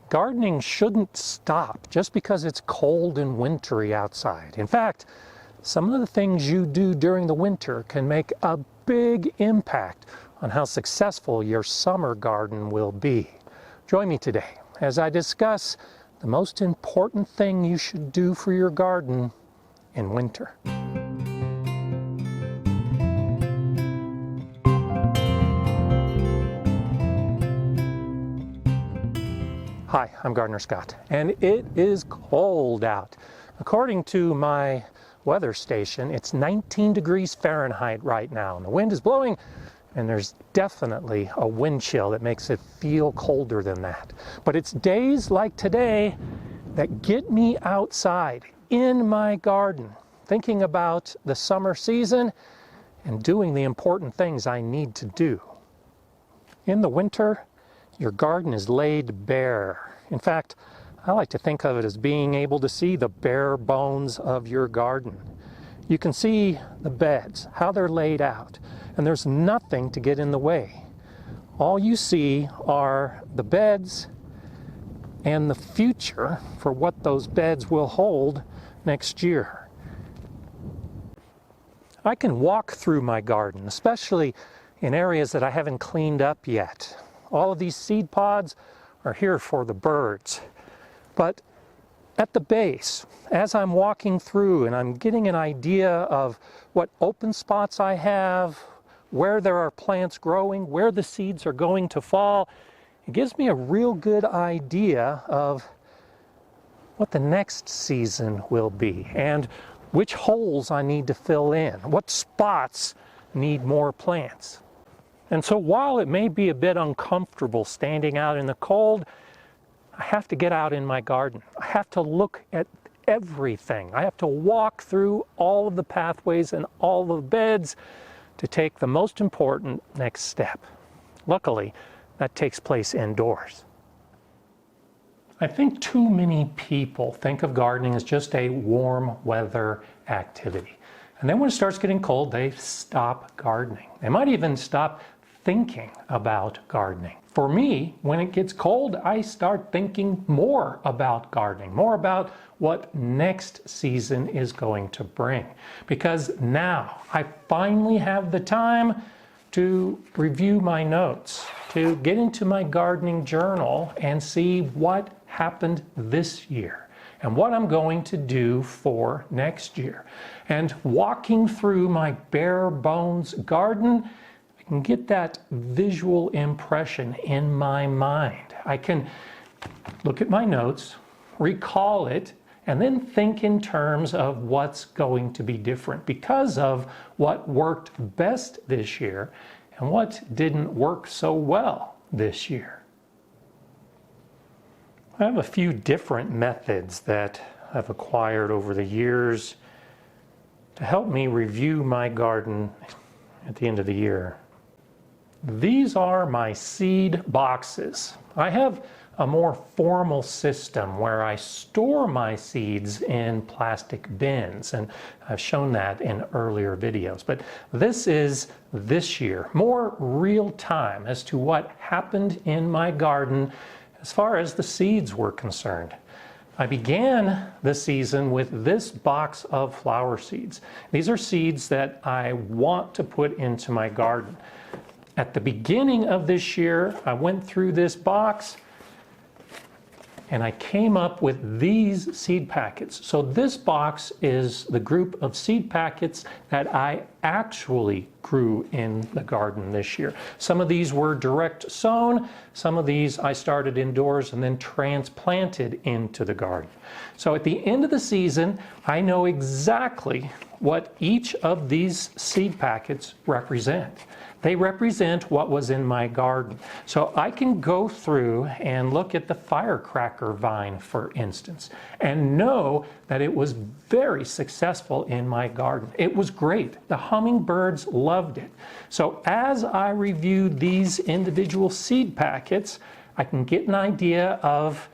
Gardening shouldn't stop just because it's cold and wintry outside. In fact, some of the things you do during the winter can make a big impact on how successful your summer garden will be. Join me today as I discuss the most important thing you should do for your garden in winter. Hi, I'm Gardener Scott, and it is cold out. According to my weather station, it's 19 degrees Fahrenheit right now, and the wind is blowing, and there's definitely a wind chill that makes it feel colder than that. But it's days like today that get me outside in my garden, thinking about the summer season and doing the important things I need to do. In the winter, your garden is laid bare. In fact, I like to think of it as being able to see the bare bones of your garden. You can see the beds, how they're laid out, and there's nothing to get in the way. All you see are the beds and the future for what those beds will hold next year. I can walk through my garden, especially in areas that I haven't cleaned up yet. All of these seed pods are here for the birds. But at the base, as I'm walking through and I'm getting an idea of what open spots I have, where there are plants growing, where the seeds are going to fall, it gives me a real good idea of what the next season will be and which holes I need to fill in, what spots need more plants. And so while it may be a bit uncomfortable standing out in the cold, I have to get out in my garden. I have to look at everything. I have to walk through all of the pathways and all of the beds to take the most important next step. Luckily, that takes place indoors. I think too many people think of gardening as just a warm weather activity. And then when it starts getting cold, they stop gardening. They might even stop thinking about gardening. For me, when it gets cold, I start thinking more about gardening, more about what next season is going to bring. Because now I finally have the time to review my notes, to get into my gardening journal and see what happened this year and what I'm going to do for next year. And walking through my bare bones garden, I can get that visual impression in my mind. I can look at my notes, recall it, and then think in terms of what's going to be different because of what worked best this year and what didn't work so well this year. I have a few different methods that I've acquired over the years to help me review my garden at the end of the year. These are my seed boxes. I have a more formal system where I store my seeds in plastic bins, and I've shown that in earlier videos. But this is this year, more real time as to what happened in my garden as far as the seeds were concerned. I began the season with this box of flower seeds. These are seeds that I want to put into my garden. At the beginning of this year, I went through this box and I came up with these seed packets. So this box is the group of seed packets that I actually grew in the garden this year. Some of these were direct sown, some of these I started indoors and then transplanted into the garden. So at the end of the season, I know exactly what each of these seed packets represent. They represent what was in my garden. So I can go through and look at the firecracker vine, for instance, and know that it was very successful in my garden. It was great. The hummingbirds loved it. So as I reviewed these individual seed packets, I can get an idea of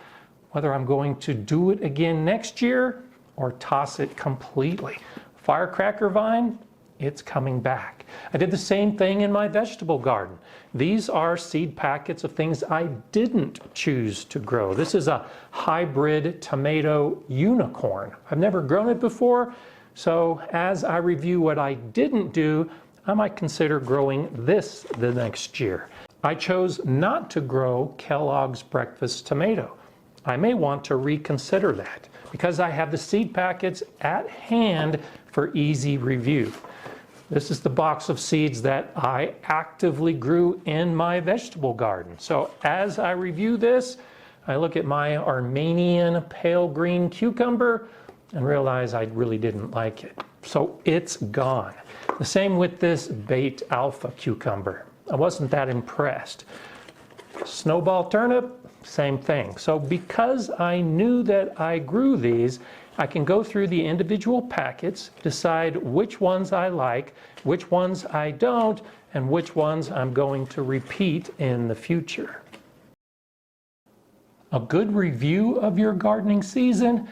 whether I'm going to do it again next year or toss it completely. Firecracker vine, it's coming back. I did the same thing in my vegetable garden. These are seed packets of things I didn't choose to grow. This is a hybrid tomato unicorn. I've never grown it before, so as I review what I didn't do, I might consider growing this the next year. I chose not to grow Kellogg's breakfast tomato. I may want to reconsider that because I have the seed packets at hand for easy review. This is the box of seeds that I actively grew in my vegetable garden. So as I review this, I look at my Armenian pale green cucumber and realize I really didn't like it. So it's gone. The same with this Bait Alpha cucumber. I wasn't that impressed. Snowball turnip, same thing. So because I knew that I grew these, I can go through the individual packets, decide which ones I like, which ones I don't, and which ones I'm going to repeat in the future. A good review of your gardening season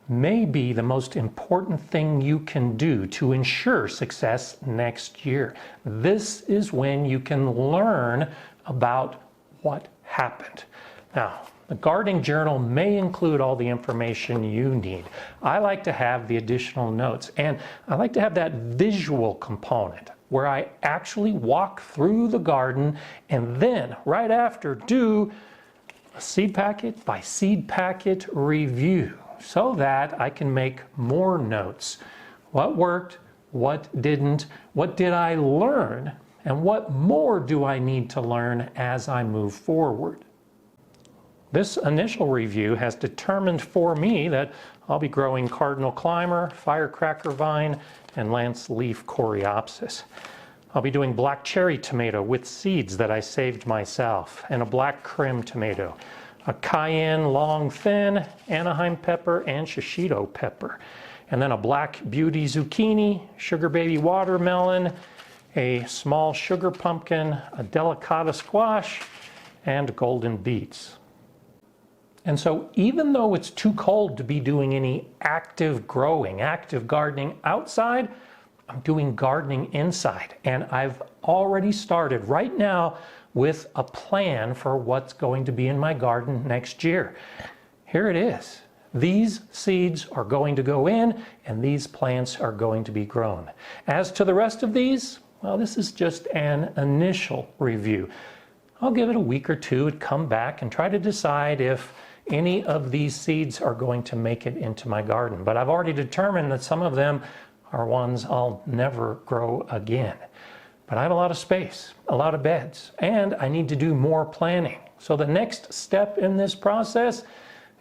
may be the most important thing you can do to ensure success next year. This is when you can learn about what happened. Now, the gardening journal may include all the information you need. I like to have the additional notes, and I like to have that visual component where I actually walk through the garden and then right after do a seed packet by seed packet review so that I can make more notes. What worked, what didn't, what did I learn, and what more do I need to learn as I move forward? This initial review has determined for me that I'll be growing Cardinal Climber, Firecracker Vine, and Lance Leaf Coreopsis. I'll be doing black cherry tomato with seeds that I saved myself, and a black Krim tomato, a cayenne long thin, Anaheim pepper, and shishito pepper, and then a black beauty zucchini, sugar baby watermelon, a small sugar pumpkin, a delicata squash, and golden beets. And so even though it's too cold to be doing any active growing, active gardening outside, I'm doing gardening inside. And I've already started right now with a plan for what's going to be in my garden next year. Here it is. These seeds are going to go in and these plants are going to be grown. As to the rest of these, well, this is just an initial review. I'll give it a week or two and come back and try to decide if any of these seeds are going to make it into my garden. But I've already determined that some of them are ones I'll never grow again. But I have a lot of space, a lot of beds, and I need to do more planning. So the next step in this process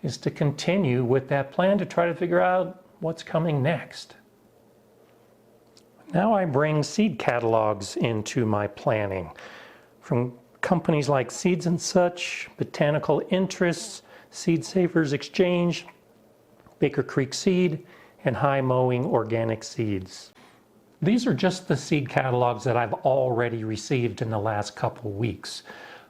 is to continue with that plan to try to figure out what's coming next. Now I bring seed catalogs into my planning from companies like Seeds and Such, Botanical Interests, Seed Savers Exchange, Baker Creek Seed, and High Mowing Organic Seeds. These are just the seed catalogs that I've already received in the last couple weeks.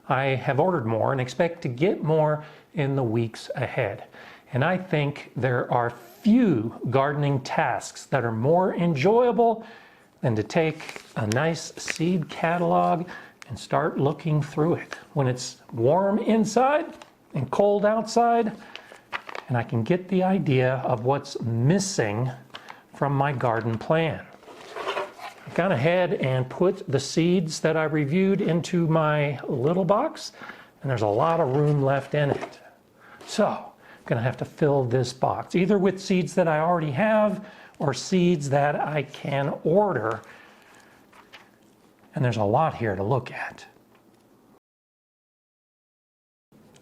I have ordered more and expect to get more in the weeks ahead. And I think there are few gardening tasks that are more enjoyable than to take a nice seed catalog and start looking through it when it's warm inside and cold outside, and I can get the idea of what's missing from my garden plan. I've gone ahead and put the seeds that I reviewed into my little box, and there's a lot of room left in it. So I'm going to have to fill this box, either with seeds that I already have or seeds that I can order. And there's a lot here to look at.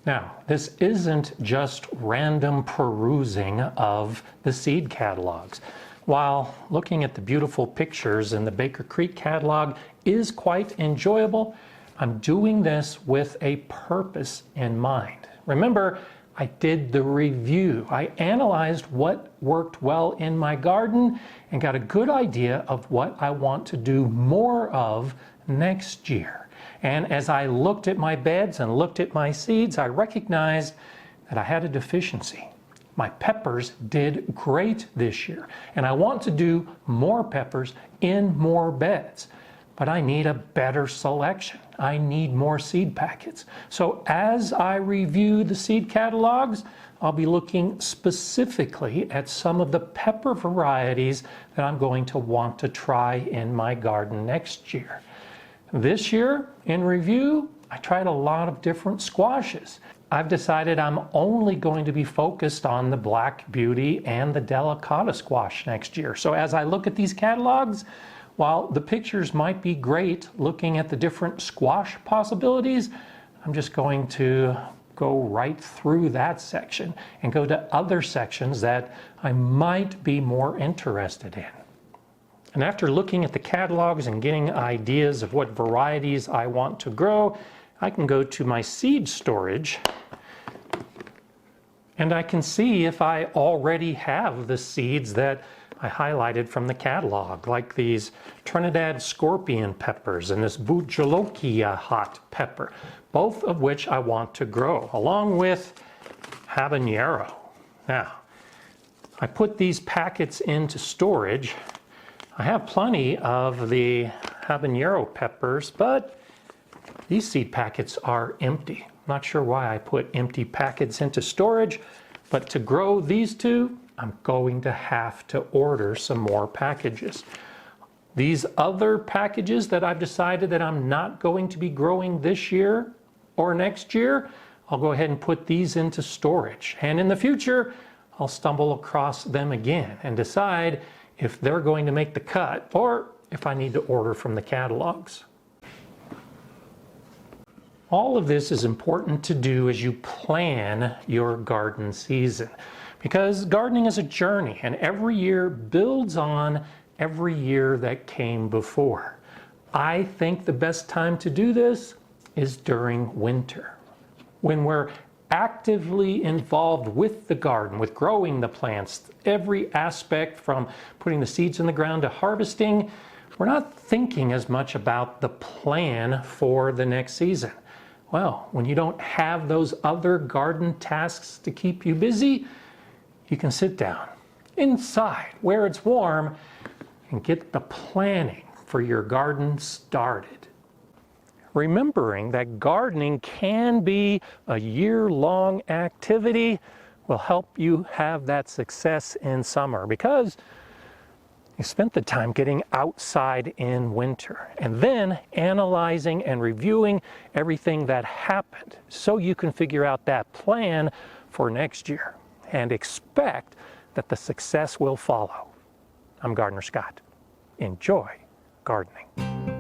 Now, this isn't just random perusing of the seed catalogs. While looking at the beautiful pictures in the Baker Creek catalog is quite enjoyable, I'm doing this with a purpose in mind. Remember, I did the review. I analyzed what worked well in my garden and got a good idea of what I want to do more of next year. And as I looked at my beds and looked at my seeds, I recognized that I had a deficiency. My peppers did great this year, and I want to do more peppers in more beds. But I need a better selection. I need more seed packets. So as I review the seed catalogs, I'll be looking specifically at some of the pepper varieties that I'm going to want to try in my garden next year. This year, in review, I tried a lot of different squashes. I've decided I'm only going to be focused on the Black Beauty and the Delicata squash next year. So as I look at these catalogs, while the pictures might be great looking at the different squash possibilities, I'm just going to go right through that section and go to other sections that I might be more interested in. And after looking at the catalogs and getting ideas of what varieties I want to grow, I can go to my seed storage and I can see if I already have the seeds that I highlighted from the catalog, like these Trinidad scorpion peppers and this Bujolokia hot pepper, both of which I want to grow, along with habanero. Now, I put these packets into storage. I have plenty of the habanero peppers, but these seed packets are empty. Not sure why I put empty packets into storage, but to grow these two, I'm going to have to order some more packages. These other packages that I've decided that I'm not going to be growing this year or next year, I'll go ahead and put these into storage. And in the future, I'll stumble across them again and decide if they're going to make the cut or if I need to order from the catalogs. All of this is important to do as you plan your garden season, because gardening is a journey and every year builds on every year that came before. I think the best time to do this is during winter, when we're actively involved with the garden, with growing the plants, every aspect from putting the seeds in the ground to harvesting. We're not thinking as much about the plan for the next season. Well, when you don't have those other garden tasks to keep you busy, you can sit down inside where it's warm and get the planning for your garden started. Remembering that gardening can be a year-long activity will help you have that success in summer, because you spent the time getting outside in winter and then analyzing and reviewing everything that happened so you can figure out that plan for next year and expect that the success will follow. I'm Gardener Scott. Enjoy gardening.